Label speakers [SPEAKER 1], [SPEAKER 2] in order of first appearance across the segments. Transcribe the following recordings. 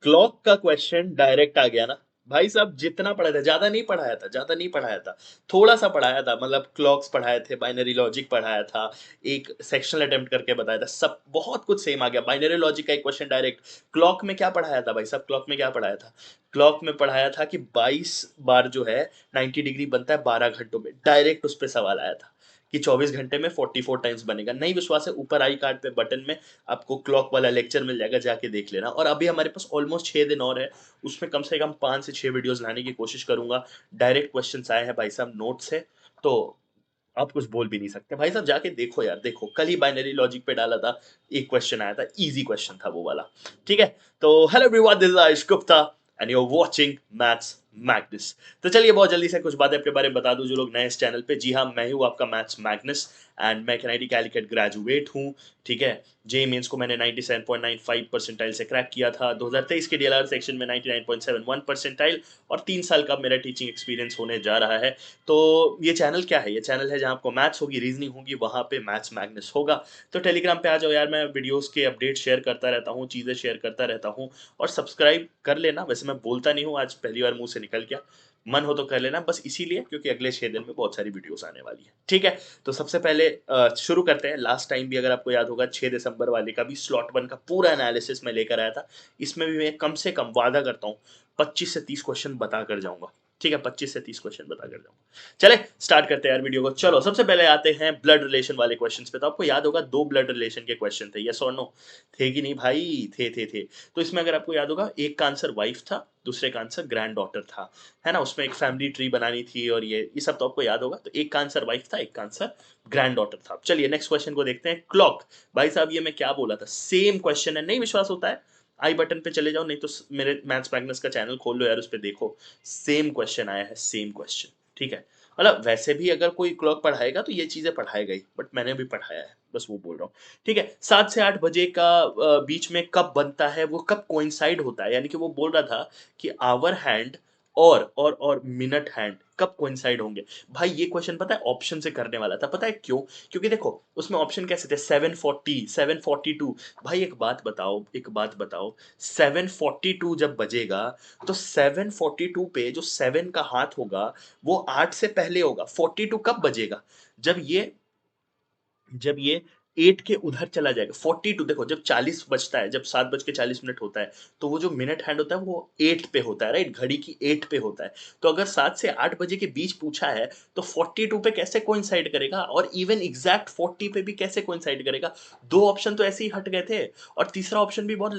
[SPEAKER 1] Clock का question direct आ गया ना भाई साहब। जितना पढ़ा था, ज्यादा नहीं पढ़ाया था, थोड़ा सा पढ़ाया था। मतलब क्लॉक्स पढ़ाए थे, बाइनरी लॉजिक पढ़ाया था, एक सेक्शनल अटेम्प्ट करके बताया था, सब बहुत कुछ सेम आ गया। बाइनरी लॉजिक का एक क्वेश्चन डायरेक्ट। क्लॉक में क्या पढ़ाया था भाई साहब? क्लॉक में क्या पढ़ाया था? क्लॉक में पढ़ाया था कि 22 बार जो है 90 डिग्री बनता है 12 घंटों में। डायरेक्ट उस पर सवाल आया था कि 24 घंटे में 44 टाइम्स बनेगा। नहीं विश्वास है, ऊपर आई कार्ड पे बटन में आपको क्लॉक वाला लेक्चर मिल जाएगा, जाके देख लेना। और अभी हमारे पास ऑलमोस्ट 6 दिन और है, उसमें कम से कम 5 से 6 वीडियोस लाने की कोशिश करूंगा। डायरेक्ट क्वेश्चंस आए हैं भाई साहब, नोट्स है, तो आप कुछ बोल भी नहीं सकते भाई साहब। जाके देखो यार, देखो कल ही बाइनरी लॉजिक पे डाला था, एक क्वेश्चन आया था, इजी क्वेश्चन था वो वाला। ठीक है, तो hello everyone, this is Ayush Gupta and you are watching maths Magnus. तो चलिए बहुत जल्दी से कुछ बातें अपने बारे में बता दूं जो लोग नए इस चैनल पे। जी हाँ, मैं हूँ आपका मैथ्स मैग्नस एंड मैं एनआईटी कैलिकट ग्रेजुएट हूँ। ठीक है, जे मेंस को मैंने 97.95 परसेंटाइल से क्रैक किया था। 2023 के डीएलआर सेक्शन में 99.71 परसेंटाइल, और 3 साल का मेरा टीचिंग एक्सपीरियंस होने जा रहा है। तो ये चैनल क्या है? ये चैनल है जहाँ आपको मैथ्स होगी, रीजनिंग होगी, वहाँ पे मैथ्स मैग्नस होगा। तो टेलीग्राम पे आ जाओ यार, मैं वीडियोस के अपडेट शेयर करता रहता हूँ, चीज़ें शेयर करता रहता हूँ। और सब्सक्राइब कर लेना। वैसे मैं बोलता नहीं हूँ, आज पहली बार मुंह से निकल गया। मन हो तो कर लेना, बस इसीलिए क्योंकि अगले 6 दिन में बहुत सारी वीडियोस आने वाली है। ठीक है, तो सबसे पहले शुरू करते हैं। लास्ट टाइम भी अगर आपको याद होगा, 6 दिसंबर वाले का भी स्लॉट 1 का पूरा एनालिसिस मैं लेकर आया था। इसमें भी मैं कम से कम वादा करता हूँ 25 से 30 क्वेश्चन बता कर जाऊंगा। ठीक है, 25 से 30 क्वेश्चन बता कर जाऊंगा। चले स्टार्ट करते हैं यार वीडियो को। चलो सबसे पहले आते हैं ब्लड रिलेशन वाले क्वेश्चंस पे। तो आपको याद होगा 2 ब्लड रिलेशन के क्वेश्चन थे, यस और नो? थे कि नहीं भाई? थे। तो इसमें अगर आपको याद होगा, एक का आंसर वाइफ था, दूसरे का आंसर ग्रैंड डॉटर था, है ना? उसमें एक फैमिली ट्री बनानी थी, और ये सब तो आपको याद होगा। तो एक का आंसर वाइफ था, एक का आंसर ग्रैंड डॉटर था। चलिए नेक्स्ट क्वेश्चन को देखते हैं। क्लॉक। भाई साहब ये मैं क्या बोला था, सेम क्वेश्चन है। नहीं विश्वास होता है, आई बटन पे चले जाओ, नहीं तो मेरे मैथ्स मैग्नस का चैनल खोल लो यार, उस पर देखो। सेम क्वेश्चन आया है, सेम क्वेश्चन। ठीक है, मतलब वैसे भी अगर कोई क्लॉक पढ़ाएगा तो ये चीजें पढ़ाएगा ही, बट मैंने भी पढ़ाया है, बस वो बोल रहा हूँ। ठीक है, 7 से 8 बजे का बीच में कब बनता है, वो कब कोइंसाइड होता है? यानी कि वो बोल रहा था कि आवर हैंड और मिनट हैंड कब कोइंसाइड होंगे। भाई ये क्वेश्चन पता है ऑप्शन से करने वाला था, पता है क्यों? क्योंकि देखो उसमें ऑप्शन कैसे थे, 740, 742। भाई एक बात बताओ, 742 जब बजेगा, तो 742 पे जो 7 का हाथ होगा वो 8 से पहले होगा। 42 कब बजेगा? जब ये 8 के उधर चला जाएगा। 42 देखो, जब 40 बजता है, जब 7:40 होता है, तो वो जो मिनट हैंड होता है वो 8 पे होता है, राइट? घड़ी की 8 पे होता है। तो अगर 7 से 8 बजे के बीच पूछा है, तो 42 पे कैसे कोइंसाइड करेगा, और इवन एग्जैक्ट 40 पे भी कैसे कोइंसाइड करेगा? दो ऑप्शन तो ऐसे ही हट गए थे। और तीसरा ऑप्शन भी बहुत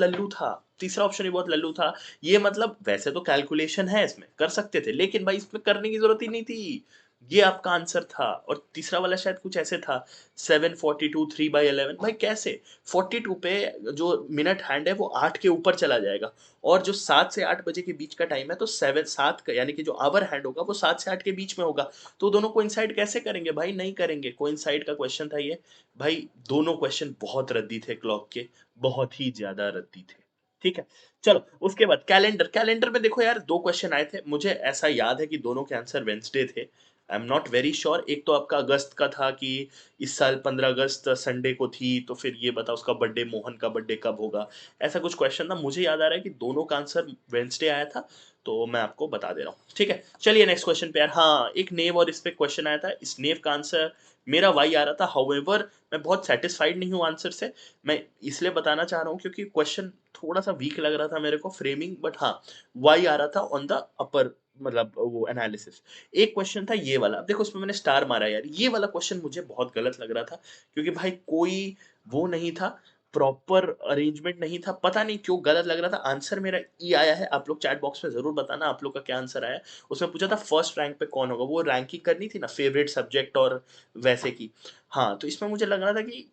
[SPEAKER 1] लल्लू था, ये मतलब वैसे तो कैलकुलेशन है, इसमें कर सकते थे, लेकिन भाई इसमें करने की जरूरत ही नहीं थी। ये आपका आंसर था। और तीसरा वाला शायद कुछ ऐसे था, 742 3/11। भाई कैसे? 42 पे जो मिनट हैंड है वो 8 के ऊपर चला जाएगा, और जो 7 से 8 बजे के बीच का टाइम है, तो 7 का यानी कि जो आवर हैंड होगा वो 7 से 8 के बीच में होगा। तो दोनों कोइंसाइड कैसे करेंगे भाई? नहीं करेंगे। कोइंसाइड का क्वेश्चन था ये। भाई दोनों क्वेश्चन बहुत रद्दी थे क्लॉक के, बहुत ही ज्यादा रद्दी थे। ठीक है, चलो उसके बाद कैलेंडर। कैलेंडर में देखो यार, 2 क्वेश्चन आए थे, मुझे ऐसा याद है कि दोनों के आंसर वेंसडे थे। I am not very sure. एक तो आपका अगस्त का था कि इस साल 15 अगस्त संडे को थी, तो फिर ये बता उसका बर्थडे, मोहन का बर्थडे कब होगा। ऐसा कुछ क्वेश्चन था, मुझे याद आ रहा है कि दोनों का आंसर वेंसडे आया था। तो मैं आपको बता दे रहा हूँ। ठीक है, चलिए नेक्स्ट क्वेश्चन पे यार। हाँ, एक नेव और इस पे क्वेश्चन आया था। इस नेव का आंसर मेरा वाई आ रहा था, हाउएवर मैं बहुत सेटिस्फाइड नहीं हूँ आंसर से। मैं इसलिए बताना चाह रहा हूँ क्योंकि क्वेश्चन थोड़ा सा वीक लग रहा था मेरे को, फ्रेमिंग, बट हाँ, वाई आ रहा था ऑन द अपर, मतलब वो एनालिसिस। एक क्वेश्चन था ये वाला, अब देखो उसमें मैंने स्टार मारा यार। ये वाला क्वेश्चन मुझे बहुत गलत लग रहा था, क्योंकि भाई कोई वो नहीं था, प्रॉपर अरेंजमेंट नहीं था। पता नहीं क्यों गलत लग रहा था। आंसर मेरा ई आया है, आप लोग चैट बॉक्स में जरूर बताना आप लोग का क्या आंसर आया है। उसमें पूछा था फर्स्ट रैंक पे कौन होगा, वो रैंकिंग करनी थी ना, फेवरेट सब्जेक्ट और वैसे की। हाँ, तो इसमें मुझे लग रहा था कि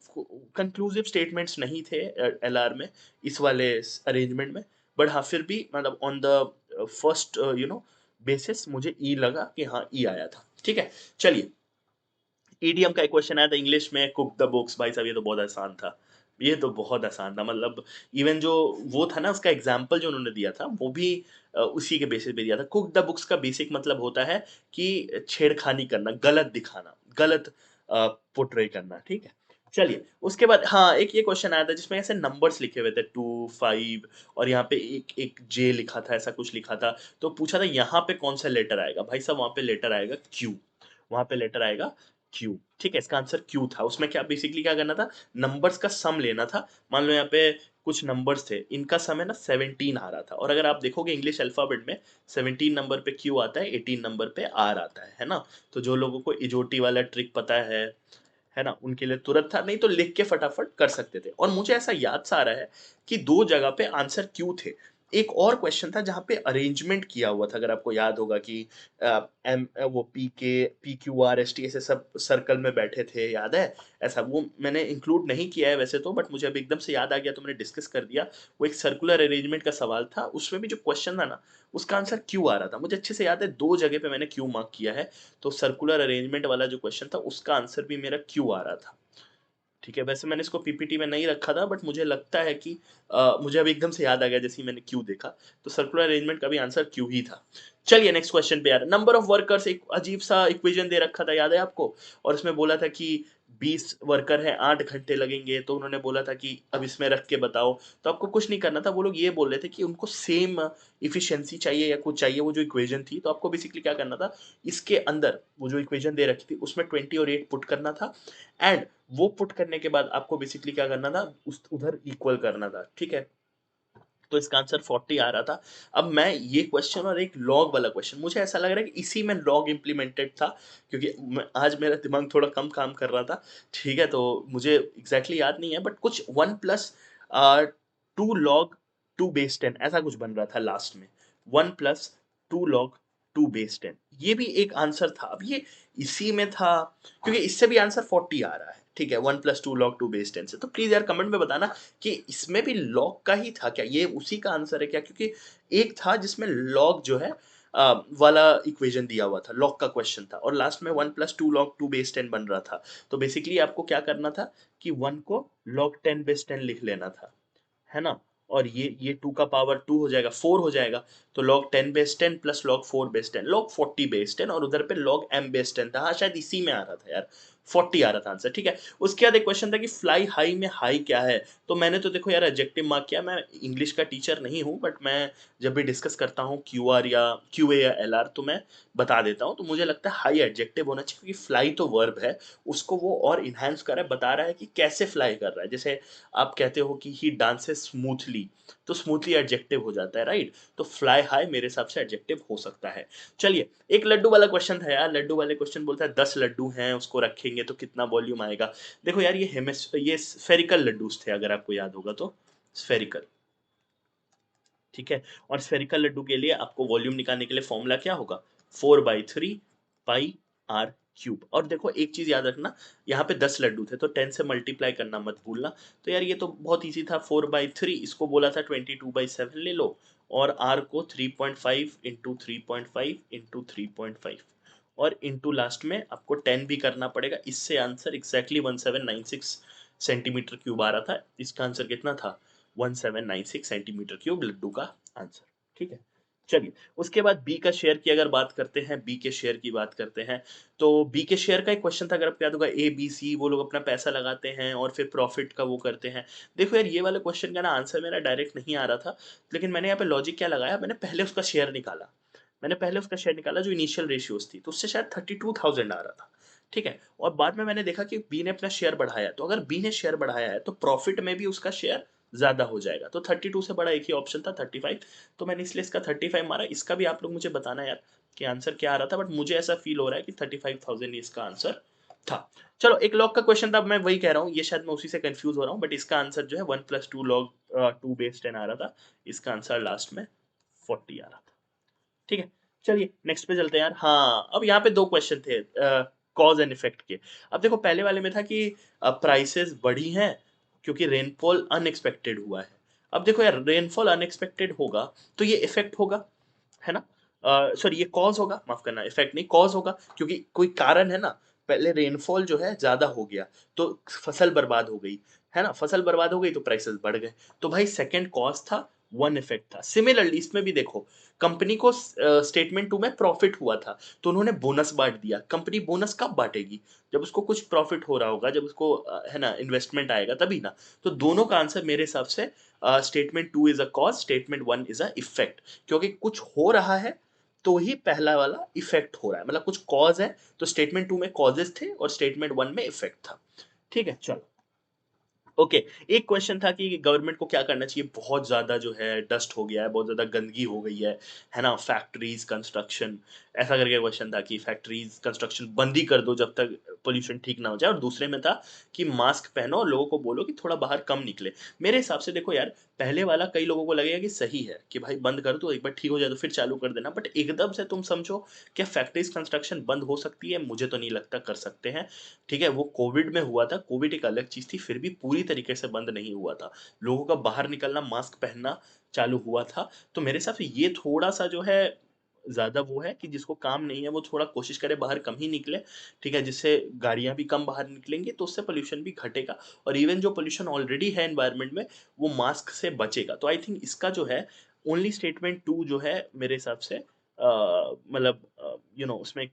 [SPEAKER 1] कंक्लूसिव स्टेटमेंट्स नहीं थे एलआर में, इस वाले अरेंजमेंट में। बट हाँ, फिर भी मतलब ऑन द फर्स्ट बेसिस मुझे ई लगा कि हाँ ई आया था। ठीक है, चलिए ईडीएम का एक क्वेश्चन आया था इंग्लिश में, कुक द बुक्स। भाई साहब ये तो बहुत आसान था, ये तो बहुत आसान था। मतलब इवन जो वो था ना, उसका एग्जाम्पल जो उन्होंने दिया था वो भी उसी के बेसिस पे दिया था। कुक द बुक्स का बेसिक मतलब होता है कि छेड़खानी करना, गलत दिखाना, गलत पोर्ट्रे करना। ठीक है, चलिए, उसके बाद हाँ, एक ये क्वेश्चन आया था जिसमें ऐसे नंबर्स लिखे हुए थे 2, 5 और यहाँ पे एक जे लिखा था, ऐसा कुछ लिखा था। तो पूछा था यहाँ पे कौन सा लेटर आएगा? भाई साहब वहाँ पे लेटर आएगा क्यू। वहाँ पे लेटर आएगा क्यू। ठीक है, इसका आंसर क्यू था। उसमें क्या बेसिकली क्या करना था? नंबर्स का सम लेना था। मान लो यहाँ पे कुछ नंबर्स थे, इनका सम है ना 17 आ रहा था और अगर आप देखोगे इंग्लिश अल्फाबेट में 17 नंबर पे क्यू आता है, 18 नंबर पे आर आता है ना? तो जो लोगों को इजोटी वाला ट्रिक पता है ना, उनके लिए तुरंत था, नहीं तो लिख के फटाफट कर सकते थे। और मुझे ऐसा याद सा आ रहा है कि दो जगह पे आंसर क्यों थे। एक और क्वेश्चन था जहाँ पे अरेंजमेंट किया हुआ था, अगर आपको याद होगा कि वो P Q R S T ऐसे सब सर्कल में बैठे थे, याद है? ऐसा वो मैंने इंक्लूड नहीं किया है वैसे तो, बट मुझे अब एकदम से याद आ गया तो मैंने डिस्कस कर दिया। वो एक सर्कुलर अरेंजमेंट का सवाल था, उसमें भी जो क्वेश्चन था ना, उसका आंसर क्यों आ रहा था मुझे अच्छे से याद है, दो जगह पे मैंने क्यों मार्क किया है। तो सर्कुलर अरेंजमेंट वाला जो क्वेश्चन था उसका आंसर भी मेरा क्यों आ रहा था। ठीक है, वैसे मैंने इसको पीपीटी में नहीं रखा था, बट मुझे लगता है कि मुझे अब एकदम से याद आ गया जैसे ही मैंने क्यू देखा। तो सर्कुलर अरेंजमेंट का भी आंसर क्यू ही था। चलिए नेक्स्ट क्वेश्चन पे यार, नंबर ऑफ वर्कर्स एक अजीब सा इक्वेशन दे रखा था, याद है आपको? और इसमें बोला था कि 20 वर्कर हैं, 8 घंटे लगेंगे, तो उन्होंने बोला था कि अब इसमें रख के बताओ। तो आपको कुछ नहीं करना था, वो लोग ये बोल रहे थे कि उनको सेम इफिशियंसी चाहिए या कुछ चाहिए, वो जो इक्वेशन थी। तो आपको बेसिकली क्या करना था, इसके अंदर वो जो इक्वेशन दे रखी थी उसमें 20 और 8 पुट करना था। एंड वो पुट करने के बाद आपको बेसिकली क्या करना था, उस उधर इक्वल करना था। ठीक है, तो इसका आंसर 40 आ रहा था। अब मैं ये क्वेश्चन और एक लॉग वाला क्वेश्चन, मुझे ऐसा लग रहा है कि इसी में लॉग इम्प्लीमेंटेड था, क्योंकि आज मेरा दिमाग थोड़ा कम काम कर रहा था। ठीक है, तो मुझे एग्जैक्टली exactly याद नहीं है, बट कुछ 1 प्लस 2 log 2 base 10 ऐसा कुछ बन रहा था लास्ट में। 1 प्लस 2 log 2 base 10, ये भी एक आंसर था। अब ये इसी में था, क्योंकि इससे भी आंसर 40 आ रहा है। ठीक है, 1 प्लस 2 log 2 base 10 से। तो प्लीज यार कमेंट में बताना कि इसमें भी लॉग का ही था क्या, ये उसी का आंसर है क्या? क्योंकि एक था जिसमें लॉग जो है वाला इक्वेशन दिया हुआ था, लॉग का क्वेश्चन था, और लास्ट में 1 प्लस 2 log 2 base 10 बन रहा था। तो बेसिकली आपको क्या करना था कि 1 को log 10 base 10 लिख लेना था, है ना? और ये 2 का पावर 2 हो जाएगा, 4 हो जाएगा। तो log 10 base 10 plus log 4 base 10, log 40 base 10, और उधर पे log m base 10 था। हाँ, शायद इसी में आ रहा था यार, 40 आ रहा था आंसर। ठीक है, उसके बाद एक क्वेश्चन था कि फ्लाई हाई में हाई क्या है? तो मैंने तो देखो यार एडजेक्टिव मार्क किया। मैं इंग्लिश का टीचर नहीं हूँ, बट मैं जब भी डिस्कस करता हूँ क्यू आर या क्यू ए या एल आर, तो मैं बता देता हूँ। तो मुझे लगता है हाई एडजेक्टिव होना चाहिए, क्योंकि फ्लाई तो वर्ब है, उसको वो और इन्हांस कर रहा है, बता रहा है कि कैसे फ्लाई कर रहा है। जैसे आप कहते हो कि ही डांसेस स्मूथली, तो स्मूथली एडजेक्टिव हो जाता है, राइट? तो फ्लाई हाई मेरे हिसाब से एडजेक्टिव हो सकता है। चलिए, एक लड्डू वाला क्वेश्चन था यार। लड्डू वाले क्वेश्चन बोलता है 10 लड्डू हैं, उसको रखेंगे तो कितना वॉल्यूम आएगा? देखो यार, ये स्फेरिकल लड्डूस थे, अगर आपको याद होगा तो। स्फेरिकल, ठीक है। और स्फेरिकल लड्डू के लिए आपको वॉल्यूम निकालने के लिए फॉर्मूला क्या होगा? 4/3 पाई आर क्यूब। और देखो एक चीज याद रखना, यहाँ पे 10 लड्डू थे तो 10 से मल्टीप्लाई करना मत भूलना। तो यार ये तो बहुत इजी था, 4/3, इसको बोला था 22/7 ले लो, और आर को 3.5 इंटू 3.5 इंटू 3.5, और इंटू लास्ट में आपको 10 भी करना पड़ेगा। इससे आंसर एग्जैक्टली 1796 सेंटीमीटर क्यूब आ रहा था। इसका आंसर कितना था? 1796 सेंटीमीटर क्यूब लड्डू का आंसर। ठीक है, चलिए उसके बाद बी का शेयर की अगर बात करते हैं, बी के शेयर की बात करते हैं, तो बी के शेयर का एक क्वेश्चन था, अगर आपको याद होगा, ए बी सी वो लोग अपना पैसा लगाते हैं और फिर प्रॉफिट का वो करते हैं। देखो यार, ये वाले क्वेश्चन का ना आंसर मेरा डायरेक्ट नहीं आ रहा था, लेकिन मैंने यहाँ पे लॉजिक क्या लगाया, मैंने पहले उसका शेयर निकाला। मैंने पहले उसका शेयर निकाला जो इनिशियल रेशियोज थी, तो उससे शायद 32,000 आ रहा था। ठीक है, और बाद में मैंने देखा कि बी ने अपना शेयर बढ़ाया, तो अगर बी ने शेयर बढ़ाया है तो प्रॉफिट में भी उसका शेयर ज्यादा हो जाएगा। तो 32 से बड़ा एक ही ऑप्शन था, 35। तो मैंने इसलिए इसका 35 मारा। इसका भी आप लोग मुझे बताना यार कि आंसर क्या आ रहा था, बट मुझे ऐसा फील हो रहा है कि 35,000 ही इसका आंसर था। चलो, एक लॉग का क्वेश्चन था, मैं वही कह रहा हूँ, ये शायद मैं उसी से कंफ्यूज हो रहा हूँ, बट इसका आंसर जो है 1 प्लस 2 log 2 base 10 आ रहा था। इसका आंसर लास्ट में 40 आ रहा था। ठीक है, चलिए नेक्स्ट पे चलते हैं यार। हाँ, अब यहाँ पे दो क्वेश्चन थे कॉज एंड इफेक्ट के। अब देखो, पहले वाले में था कि प्राइसेस बढ़ी हैं क्योंकि रेनफॉल अनएक्सपेक्टेड हुआ है। अब देखो यार, रेनफॉल अनएक्सपेक्टेड होगा तो ये इफेक्ट होगा, है ना? सॉरी, ये कॉज होगा, माफ करना, इफेक्ट नहीं, कॉज होगा, क्योंकि कोई कारण है ना। पहले रेनफॉल जो है ज्यादा हो गया तो फसल बर्बाद हो गई, है ना? फसल बर्बाद हो गई तो प्राइसेस बढ़ गए। तो भाई सेकंड कॉज था, वन इफेक्ट था। सिमिलरली इसमें भी देखो, कंपनी को स्टेटमेंट 2 में प्रॉफिट हुआ था, तो उन्होंने बोनस बांट दिया। कंपनी बोनस कब बांटेगी? जब उसको कुछ प्रॉफिट हो रहा होगा, जब उसको है ना इन्वेस्टमेंट आएगा तभी ना। तो दोनों का आंसर मेरे हिसाब से statement 2 is a cause, statement 1 is a effect. क्योंकि कुछ हो रहा है तो ही पहला वाला इफेक्ट हो रहा है, मतलब कुछ कॉज है तो स्टेटमेंट 2 में कॉजेस थे और स्टेटमेंट 1 में इफेक्ट था। ठीक है, चलो। ओके, एक क्वेश्चन था कि गवर्नमेंट को क्या करना चाहिए? बहुत ज़्यादा जो है डस्ट हो गया है, बहुत ज़्यादा गंदगी हो गई है ना? फैक्ट्रीज़, कंस्ट्रक्शन, ऐसा करके क्वेश्चन था कि फैक्ट्रीज़, कंस्ट्रक्शन बंद ही कर दो जब तक पॉल्यूशन ठीक ना हो जाए। और दूसरे में था कि मास्क पहनो और लोगों को बोलो कि थोड़ा बाहर कम निकले। मेरे हिसाब से देखो यार, पहले वाला कई लोगों को लगेगा कि सही है कि भाई बंद कर दो, एक बार ठीक हो जाए तो फिर चालू कर देना। बट एकदम से तुम समझो, क्या फैक्ट्रीज़, कंस्ट्रक्शन बंद हो सकती है? मुझे तो नहीं लगता कर सकते हैं। ठीक है, वो कोविड में हुआ था, कोविड एक अलग चीज़ थी, फिर भी पूरी तरीके से बंद नहीं हुआ था। लोगों का बाहर निकलना, मास्क पहनना चालू हुआ था। तो मेरे हिसाब से ये थोड़ा-सा जो है ज़्यादा वो है कि जिसको काम नहीं है वो थोड़ा कोशिश करे बाहर कम ही निकले, ठीक है? जिससे गाड़ियाँ भी कम बाहर निकलेंगी तो उससे पॉल्यूशन भी घटेगा और इवन जो पॉल्यूशन ऑलरेडी है एनवायरनमेंट में, वो मास्क से बचेगा। तो आई थिंक इसका जो है ओनली स्टेटमेंट 2 जो है मेरे हिसाब से मतलब उसमें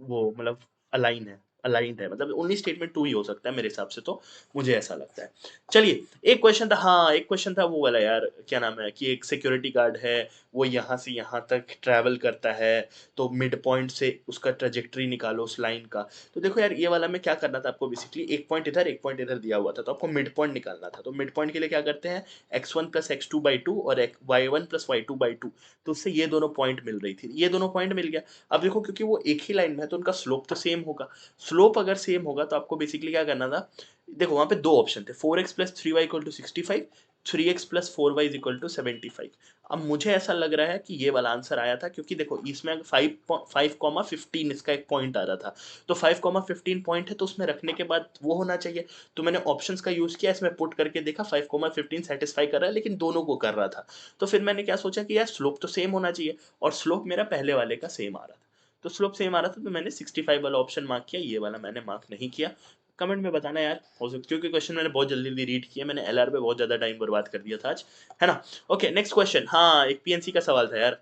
[SPEAKER 1] वो मतलब अलाइन्ड है, मतलब ओनली स्टेटमेंट 2 ही हो सकता है मेरे हिसाब से, तो मुझे ऐसा लगता है। चलिए, एक क्वेश्चन था, हाँ, एक क्वेश्चन था वो वाला यार, क्या नाम है कि एक सिक्योरिटी गार्ड है, वो यहाँ से यहाँ तक ट्रैवल करता है, तो मिड पॉइंट से उसका ट्रैजेक्टरी निकालो उस लाइन का। तो देखो यार, ये वाला में क्या करना था आपको, बेसिकली एक पॉइंट इधर, एक पॉइंट इधर दिया हुआ था, तो आपको मिड पॉइंट निकालना था। तो मिड पॉइंट के लिए क्या करते हैं, x1 प्लस x2/2 और y1 प्लस y2/2, तो उससे ये दोनों पॉइंट मिल रही थी, ये दोनों पॉइंट मिल गया। अब देखो, क्योंकि वो एक ही लाइन में है तो उनका स्लोप तो सेम होगा। स्लोप अगर सेम होगा तो आपको बेसिकली क्या करना था, देखो वहां पे दो ऑप्शन थे, 4x plus 3y equal to 65, 3x plus 4y equal to 75। अब मुझे ऐसा लग रहा है कि ये वाला आंसर आया था, क्योंकि देखो इसमें 5,15 इसका एक पॉइंट आ रहा था, तो 5,15 पॉइंट है तो उसमें रखने के बाद वो होना चाहिए। तो मैंने ऑप्शंस का यूज किया, इसमें पुट करके देखा 5,15 सेटिस्फाई कर रहा है, लेकिन दोनों को कर रहा था। तो फिर मैंने क्या सोचा कि यार स्लोप तो सेम होना चाहिए, और स्लोप मेरा पहले वाले का सेम आ रहा था, तो स्लोप सेम आ रहा था, तो मैंने 65 वाला ऑप्शन मार्क किया, ये वाला मैंने मार्क नहीं किया। कमेंट में बताना यार, हो सकता, क्योंकि क्वेश्चन मैंने बहुत जल्दी जल्दी रीड किया, मैंने एलआर पे बहुत ज्यादा टाइम बर्बाद कर दिया था आज, है ना? ओके, नेक्स्ट क्वेश्चन, हाँ, एक पीएनसी का सवाल था यार।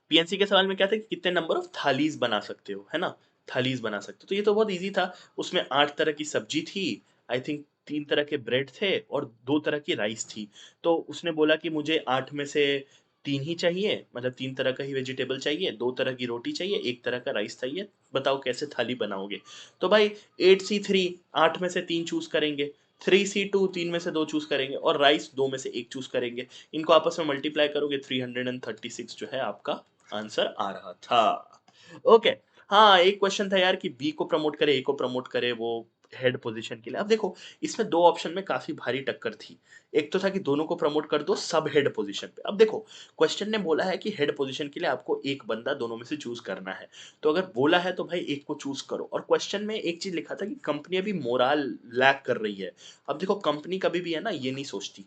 [SPEAKER 1] पीएनसी के सवाल में क्या था कि कितने नंबर ऑफ थालीज बना सकते हो, है ना? थालीज बना सकते हो, तो ये तो बहुत इजी था। उसमें 8 तरह की सब्जी थी, आई थिंक 3 तरह के ब्रेड थे और 2 तरह की राइस थी। तो उसने बोला कि मुझे 8 में से 3 ही चाहिए, मतलब 3 तरह का ही वेजिटेबल चाहिए, 2 तरह की रोटी चाहिए, 1 तरह का राइस चाहिए। बताओ कैसे थाली बनाओगे? तो भाई 8C3, 8 में से 3 चूज करेंगे, 3C2, 3 में से 2 चूज करेंगे, और राइस 2 में से 1 चूज करेंगे। इनको आपस में मल्टीप्लाई करोगे, 336 जो है आपका आंसर आ रहा था। ओके, हाँ, एक क्वेश्चन था यार कि बी को प्रमोट करे, ए को प्रमोट करे, वो हेड पोजीशन के लिए। अब देखो, इसमें दो ऑप्शन में काफी भारी टक्कर थी। एक तो था कि दोनों को प्रमोट कर दो सब हेड पोजीशन पे। अब देखो, क्वेश्चन ने बोला है कि हेड पोजीशन के लिए आपको एक बंदा दोनों में से चूज करना है, तो अगर बोला है तो भाई एक को चूज करो। और क्वेश्चन में एक चीज लिखा था कि कंपनी अभी मोराल लैक कर रही है। अब देखो, कंपनी कभी भी है ना ये नहीं सोचती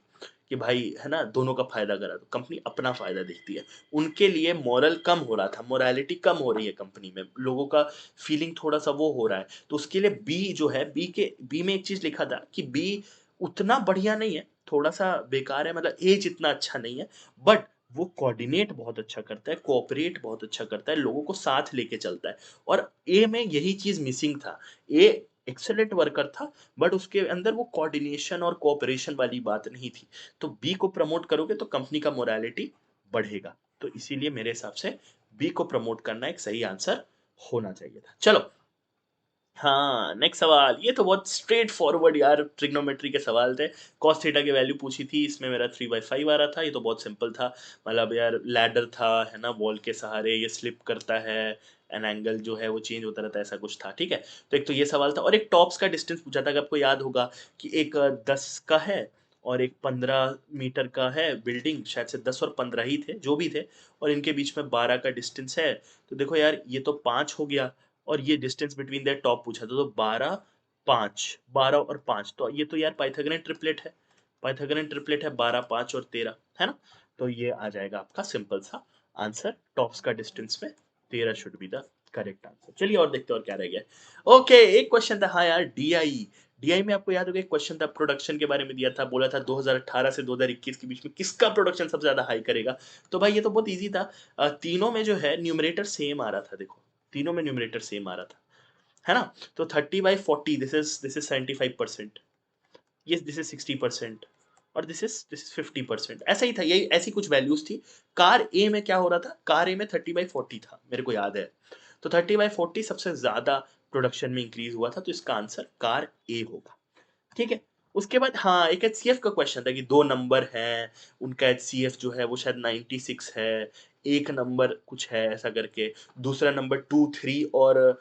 [SPEAKER 1] कि भाई है ना दोनों का फायदा करा, तो कंपनी अपना फायदा देखती है। उनके लिए मॉरल कम हो रहा था, मोरालिटी कम हो रही है कंपनी में, लोगों का फीलिंग थोड़ा सा वो हो रहा है, तो उसके लिए बी जो है, बी में एक चीज लिखा था कि बी उतना बढ़िया नहीं है, थोड़ा सा बेकार है, मतलब ए जितना अच्छा नहीं है, बट वो कोऑर्डिनेट बहुत अच्छा करता है, कोऑपरेट बहुत अच्छा करता है, लोगों को साथ लेके चलता है। और ए में यही चीज मिसिंग था। ए एक्सेलेंट वर्कर था, बट उसके अंदर वो कोऑर्डिनेशन और कोऑपरेशन वाली बात नहीं थी। तो बी को प्रमोट करोगे तो कंपनी का मोरालिटी बढ़ेगा, तो इसीलिए मेरे हिसाब से बी को प्रमोट करना एक सही आंसर होना चाहिए था। चलो, हाँ, नेक्स्ट सवाल, ये तो बहुत स्ट्रेट फॉरवर्ड यार, ट्रिग्नोमेट्री के सवाल थे। कॉस थीटा की वैल्यू पूछी थी, इसमें मेरा 3/5 आ रहा था, ये तो बहुत सिंपल था। मतलब यार लैडर था, है ना, वॉल के सहारे ये स्लिप करता है, एन एंगल जो है वो चेंज होता रहता है, ऐसा कुछ था, ठीक है। तो एक तो ये सवाल था, और एक टॉप्स का डिस्टेंस पूछा था, कि आपको याद होगा कि एक 10 का है और एक 15 मीटर का है बिल्डिंग, शायद से 10 और 15 ही थे, जो भी थे, और इनके बीच में 12 का डिस्टेंस है। तो देखो यार, ये तो 5 हो गया, और ये डिस्टेंस बिटवीन देयर टॉप पूछा था, तो 12, 5, 12 और 5, तो ये तो यार पाइथागोरन ट्रिपलेट है। पाइथागोरन ट्रिपलेट है 12, 5 और 13, है ना? तो ये आ जाएगा आपका सिंपल सा आंसर, टॉप्स का डिस्टेंस में 13 should be the correct answer. चलिए और देखते हैं और क्या रह गया। ओके, एक क्वेश्चन था, हाँ यार, डीआई, डीआई में आपको याद होगा एक क्वेश्चन था प्रोडक्शन के बारे में दिया था, बोला था 2018 से 2021 के बीच में किसका प्रोडक्शन सबसे ज़्यादा हाई करेगा। तो भाई ये तो बहुत ईज़ी था। तीनों में जो है न्यूमरेटर सेम आ रहा था, देखो, तीनों में न्यूमरेटर सेम आ रहा था, है ना? तो 30/40 दिस इज़ 75%, ये दिस इज़ 60% और दिस इज़ 50%, ऐसा ही था, यही ऐसी कुछ वैल्यूज़ थी। कार ए में क्या हो रहा था? कार ए में 30/40 था, मेरे को याद है। तो 30/40 सबसे ज़्यादा प्रोडक्शन में इंक्रीज़ हुआ था, तो इसका आंसर कार ए होगा। ठीक है? उसके बाद हाँ, एक एचसीएफ का क्वेश्चन था कि 2 नंबर हैं, उनका एचसीएफ जो है वो शायद 96 है, एक नंबर कुछ है ऐसा करके, दूसरा नंबर 2, 3 और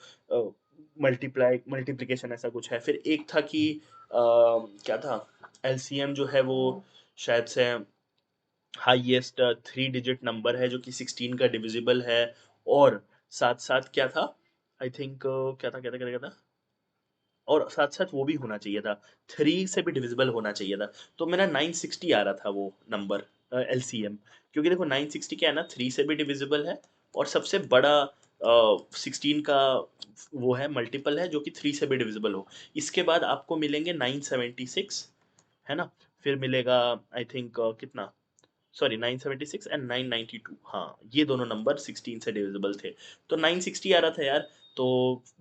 [SPEAKER 1] मल्टीप्लिकेशन ऐसा कुछ है। फिर एक था कि क्या था? एलसीएम जो है वो शायद से हाईएस्ट 3 डिजिट नंबर है जो कि 16 का डिविजिबल है, और साथ-साथ क्या था? आई थिंक क्या था? और साथ-साथ वो भी होना चाहिए था, 3 से भी डिविजिबल होना चाहिए था। तो मेरा 960 आ रहा था वो नंबर एलसीएम, क्योंकि देखो 960 क्या है ना, 3 से भी डिविजिबल है और सबसे बड़ा 16 का वो है, मल्टीपल है जो कि 3 से भी डिविजिबल हो। इसके बाद आपको मिलेंगे 976, है ना? फिर मिलेगा आई थिंक कितना, सॉरी 976 एंड 992, हाँ, ये दोनों नंबर 16 से डिविजिबल थे। तो 960 आ रहा था यार, तो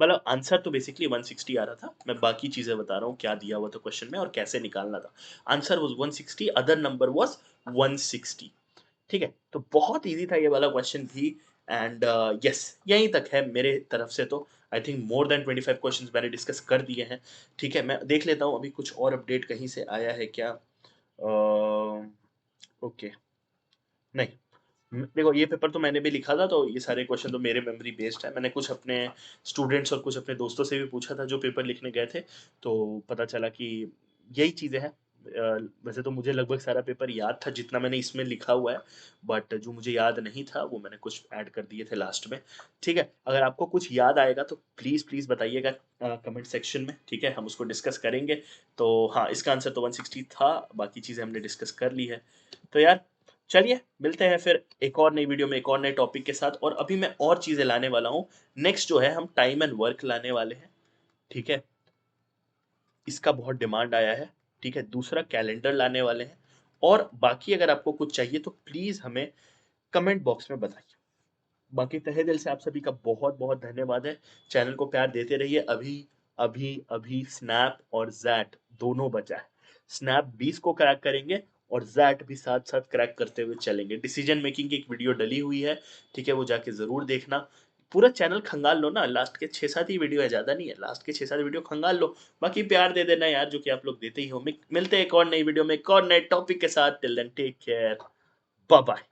[SPEAKER 1] मतलब आंसर तो बेसिकली 160 आ रहा था। मैं बाकी चीज़ें बता रहा हूँ क्या दिया हुआ था क्वेश्चन में और कैसे निकालना था। Answer was 160, other number was 160। ठीक है? तो बहुत ईज़ी था ये वाला क्वेश्चन भी, एंड यस, यहीं तक है मेरे तरफ से तो। I think more than 25 questions मैंने डिस्कस कर दिए हैं। ठीक है? मैं देख लेता हूँ अभी कुछ और अपडेट कहीं से आया है क्या? ओके, नहीं। देखो ये पेपर तो मैंने भी लिखा था, तो ये सारे क्वेश्चन तो मेरे मेमोरी बेस्ड है। मैंने कुछ अपने स्टूडेंट्स और कुछ अपने दोस्तों से भी पूछा था जो पेपर लिखने गए थे, तो पता चला कि यही चीज़ें हैं। वैसे तो मुझे लगभग सारा पेपर याद था जितना मैंने इसमें लिखा हुआ है, बट जो मुझे याद नहीं था वो मैंने कुछ ऐड कर दिए थे लास्ट में। ठीक है? अगर आपको कुछ याद आएगा तो प्लीज़ बताइएगा कमेंट सेक्शन में, ठीक है? हम उसको डिस्कस करेंगे। तो हाँ, इसका आंसर तो 160 था, बाकी चीज़ें हमने डिस्कस कर ली है। तो यार चलिए मिलते हैं फिर एक और नई वीडियो में एक और नए टॉपिक के साथ, और अभी मैं और चीज़ें लाने वाला हूँ। नेक्स्ट जो है हम टाइम एंड वर्क लाने वाले हैं, ठीक है? इसका बहुत डिमांड आया है, ठीक है? दूसरा कैलेंडर लाने वाले हैं, और बाकी अगर आपको कुछ चाहिए तो प्लीज़ हमें कमेंट बॉक्स में बताइए। बाकी तहे दिल से आप सभी का बहुत-बहुत धन्यवाद है। चैनल को प्यार देते रहिए। अभी स्नैप और ज़ैट दोनों बचा है। स्नैप 20 को क्रैक करेंगे और ज़ैट भी साथ-साथ क्रैक करते हुए चलेंगे। डिसीजन मेकिंग की एक वीडियो डली हुई है, ठीक है? वो जाके ज़रूर देखना। पूरा चैनल खंगाल लो ना, लास्ट के 6-7 ही वीडियो है, ज़्यादा नहीं है। लास्ट के 6-7 वीडियो खंगाल लो, बाकी प्यार दे देना यार, जो कि आप लोग देते ही हो। मिलते हैं एक और नई वीडियो में, एक और नए टॉपिक के साथ। Till then take care. Bye bye.